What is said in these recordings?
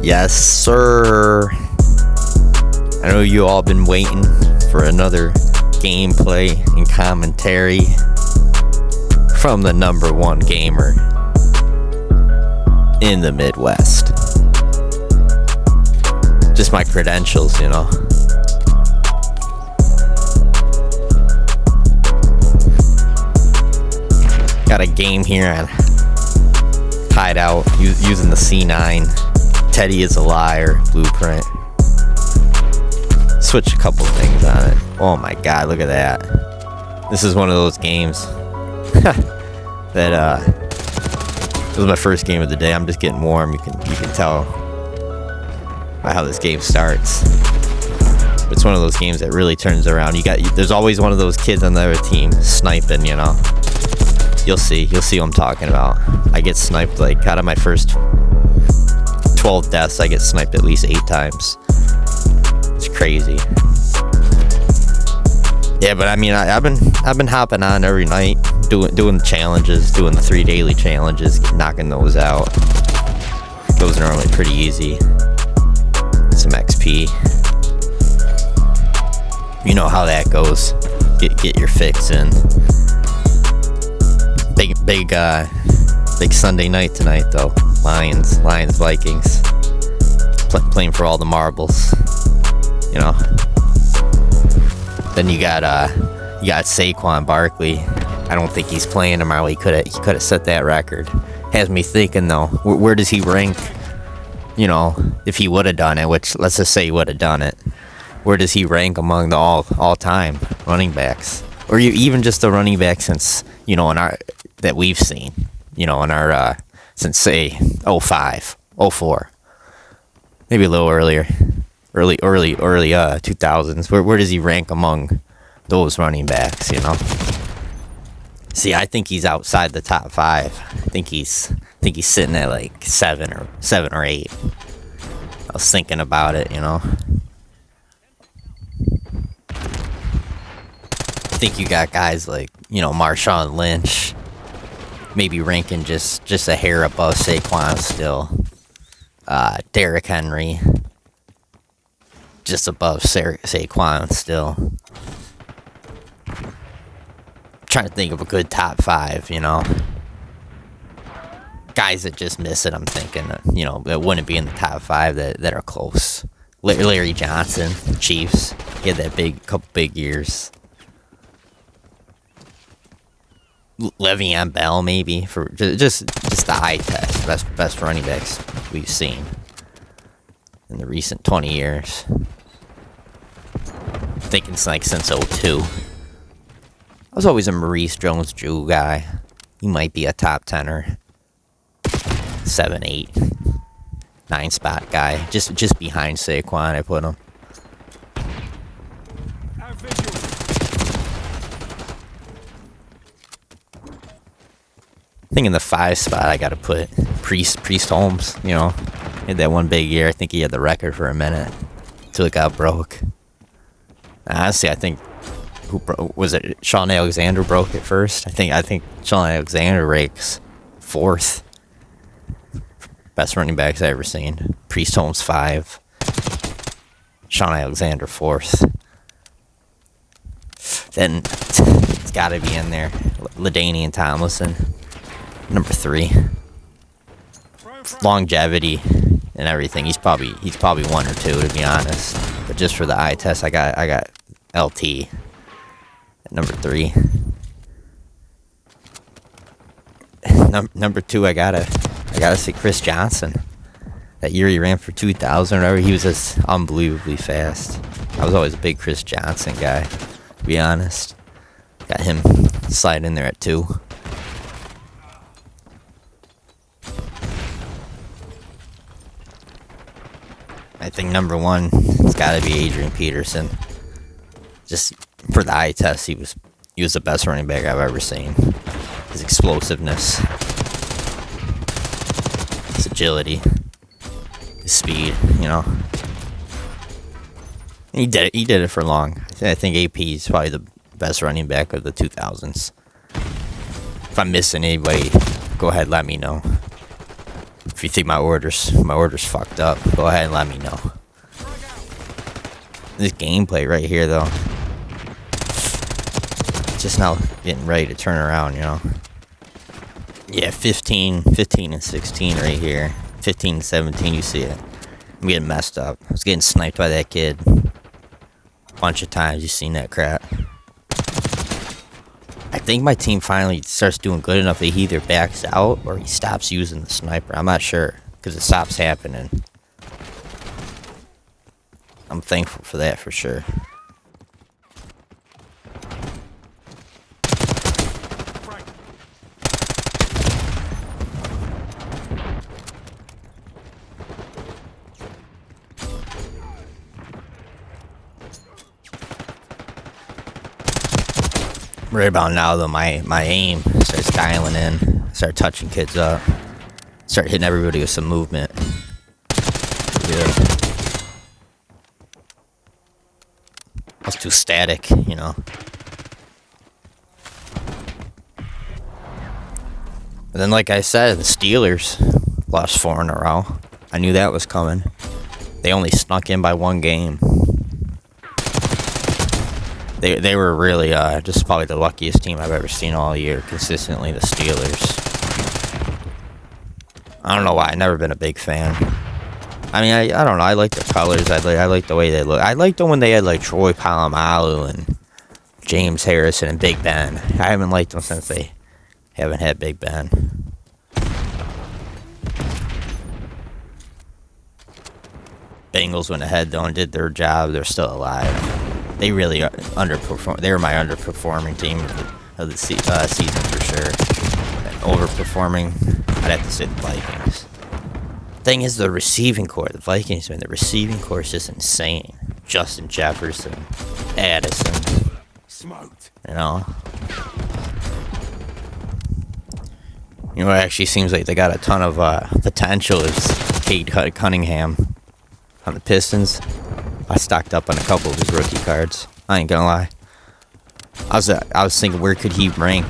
Yes, sir. I know you all been waiting for another gameplay and commentary from the number one gamer in the Midwest. Just my credentials, you know. Got a game here on Hideout using the C9. Teddy is a liar blueprint. Switch a couple things on it. Oh my god, look at that. This is one of those games that it was my first game of the day. I'm just getting warm. You can tell by how this game starts. It's one of those games that really turns around. There's always one of those kids on the other team sniping, you know. You'll see what I'm talking about. I get sniped, like, out of my first 12 deaths, I get sniped at least 8 times. It's crazy. Yeah, but I mean, I've been hopping on every night, doing the challenges, doing the 3 daily challenges, knocking those out. Those are normally pretty easy. Some XP. You know how that goes. Get your fix in. Big Sunday night tonight though. Lions, Vikings. Playing for all the marbles. You know. Then you got Saquan, Barkley. I don't think he's playing tomorrow. He could have set that record. Has me thinking though, where does he rank? You know, if he would have done it, which let's just say he would have done it. Where does he rank among the all-time running backs, or even just the running back since, you know, that we've seen, you know, in our since say 05, 04, maybe a little earlier, early 2000s. Where does he rank among those running backs? You know. See, I think he's outside the top 5. I think he's sitting at like 7 or 8. I was thinking about it, you know. I think you got guys like, you know, Marshawn Lynch, maybe ranking just a hair above Saquon still. Derrick Henry, just above Saquon still. Trying to think of a good top 5, you know. Guys that just miss it, I'm thinking, you know, that wouldn't be in the top 5 that are close. Larry Johnson, Chiefs, he had that couple big years. Le'Veon Bell, maybe, for just the eye test. Best running backs we've seen in the recent 20 years. I'm thinking it's like since 02. I was always a Maurice Jones-Drew guy. He might be a top 10er. 7, 8, 9 spot guy. Just behind Saquon, I put him. I think in the 5 spot I gotta put Priest Holmes, you know. He had that one big year. I think he had the record for a minute until it got broke. Honestly, I think was it Sean Alexander broke it first? I think Sean Alexander ranks 4th. Best running backs I ever seen. Priest Holmes 5. Sean Alexander 4th. Then it's gotta be in there. LaDainian Tomlinson, number 3. Longevity and everything. He's probably 1 or 2 to be honest. But just for the eye test, I got LT at number 3. Number 2, I gotta say Chris Johnson. That year he ran for 2,000 or whatever. He was just unbelievably fast. I was always a big Chris Johnson guy, to be honest. Got him sliding in there at 2. I think number 1 has got to be Adrian Peterson. Just for the eye test, he was the best running back I've ever seen. His explosiveness, his agility, his speed, you know. And he did it for long. I think AP is probably the best running back of the 2000s. If I'm missing anybody, go ahead, let me know. If you think my order's fucked up, go ahead and let me know. This gameplay right here, though, just now getting ready to turn around, you know. Yeah, 15 and 16 right here. 15 and 17, you see it. I'm getting messed up. I was getting sniped by that kid a bunch of times. You seen that crap. I think my team finally starts doing good enough that he either backs out or he stops using the sniper. I'm not sure, because it stops happening. I'm thankful for that for sure. Right about now, though, my aim starts dialing in. Start touching kids up. Start hitting everybody with some movement. Yeah. I was too static, you know. And then, like I said, the Steelers lost 4 in a row. I knew that was coming. They only snuck in by 1 game. They were really just probably the luckiest team I've ever seen all year, consistently, the Steelers. I don't know why, I've never been a big fan. I mean, I don't know, I like their colors, I like the way they look. I liked them when they had like Troy Polamalu and James Harrison and Big Ben. I haven't liked them since they haven't had Big Ben. Bengals went ahead though and did their job, they're still alive. They really underperformed. They were my underperforming team of the season for sure. And overperforming, I'd have to say the Vikings. Thing is, the receiving core, the Vikings, man, the receiving core is just insane. Justin Jefferson, Addison, smoked. You know. You know, it actually seems like they got a ton of potential. Is Cade Cunningham on the Pistons. I stocked up on a couple of his rookie cards. I ain't gonna lie. I was thinking, where could he rank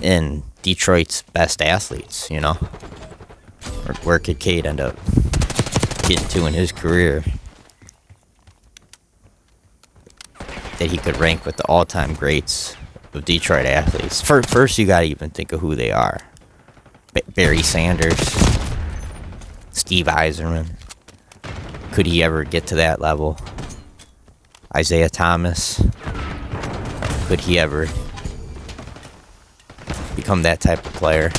in Detroit's best athletes, you know? Or where could Cade end up getting to in his career that he could rank with the all-time greats of Detroit athletes? First, you gotta even think of who they are. Barry Sanders, Steve Eiserman. Could he ever get to that level? Isaiah Thomas. Could he ever become that type of player?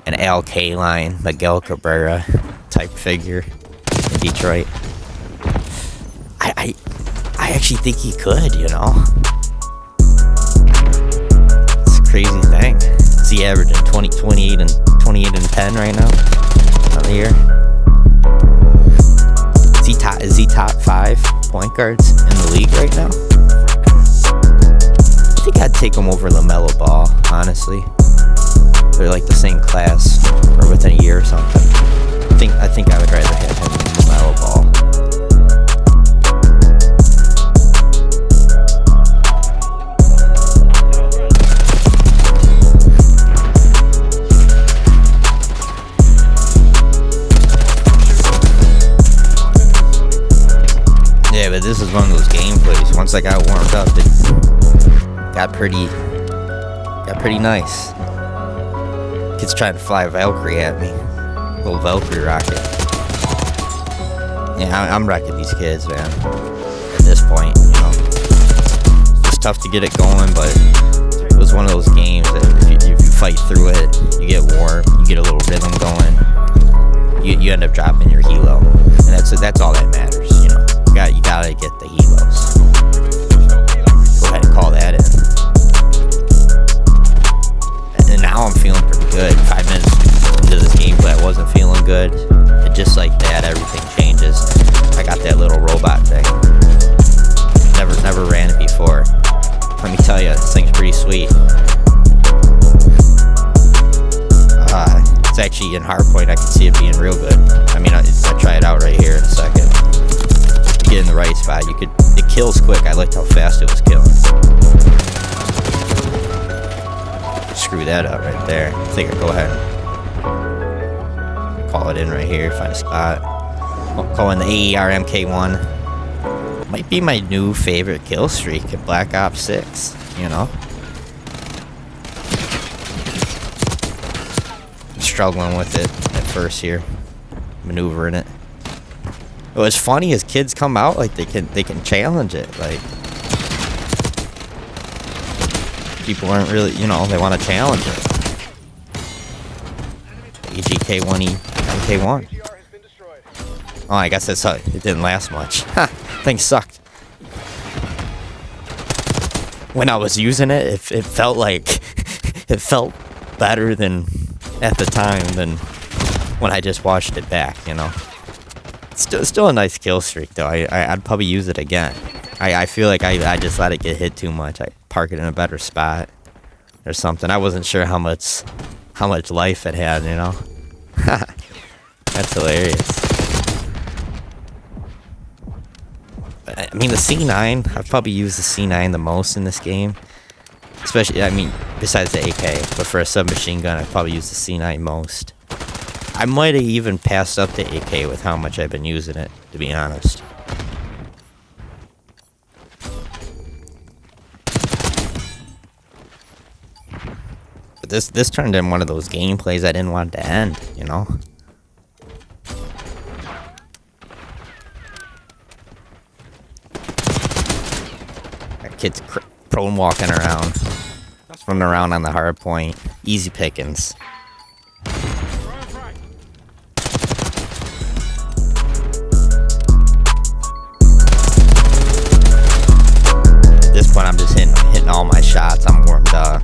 An Al Kaline, Miguel Cabrera type figure in Detroit. I actually think he could, you know. It's a crazy thing. Is he averaging 28 and 10 right now on the year? Is he top 5 point guards in the league right now? I think I'd take him over LaMelo Ball, honestly. They're like the same class, or within a year or something. I think I would rather have him than LaMelo Ball. Yeah, but this is one of those gameplays. Once I got warmed up, it got pretty nice. Kids trying to fly a Valkyrie at me. Little Valkyrie rocket. Yeah, I'm wrecking these kids, man. At this point, you know. It's tough to get it going, but it was one of those games that if you fight through it, you get warm, you get a little rhythm going. You end up dropping your helo. And that's all that matters, you know. You gotta get the helos. Go ahead and call that in. And now I'm feeling pretty good. 5 minutes into this gameplay, I wasn't feeling good. And just like that, everything changes. I got that little robot thing. Never ran it before. Let me tell you, this thing's pretty sweet. It's actually in hardpoint. I can see it being real good. I mean, I'll try it out right here in a second. Get in the right spot. It kills quick. I liked how fast it was killing. screw that up right there. I think I'll go ahead and call it in right here. Find a spot. I'll call in the AER MK1. Might be my new favorite kill streak at Black Ops 6, you know? Struggling with it at first here. Maneuvering it. What's funny is kids come out like they can challenge it. Like, people aren't really, you know, they want to challenge it. AGK1E, MK1. Oh, I guess that's how it didn't last much. Ha! Thing sucked. When I was using it, it felt like it felt better than at the time than when I just watched it back, you know. Still a nice kill streak though. I'd probably use it again. I feel like I just let it get hit too much. I park it in a better spot or something. I wasn't sure how much life it had, you know. That's hilarious. But, I mean, the C9, I've probably used the C9 the most in this game. Especially, I mean, besides the AK. But for a submachine gun, I've probably used the C9 most. I might have even passed up the AK with how much I've been using it, to be honest. But this turned in one of those gameplays I didn't want to end, you know? That kid's prone walking around. Running around on the hard point. Easy pickings. At this point, I'm just hitting all my shots. I'm warmed up.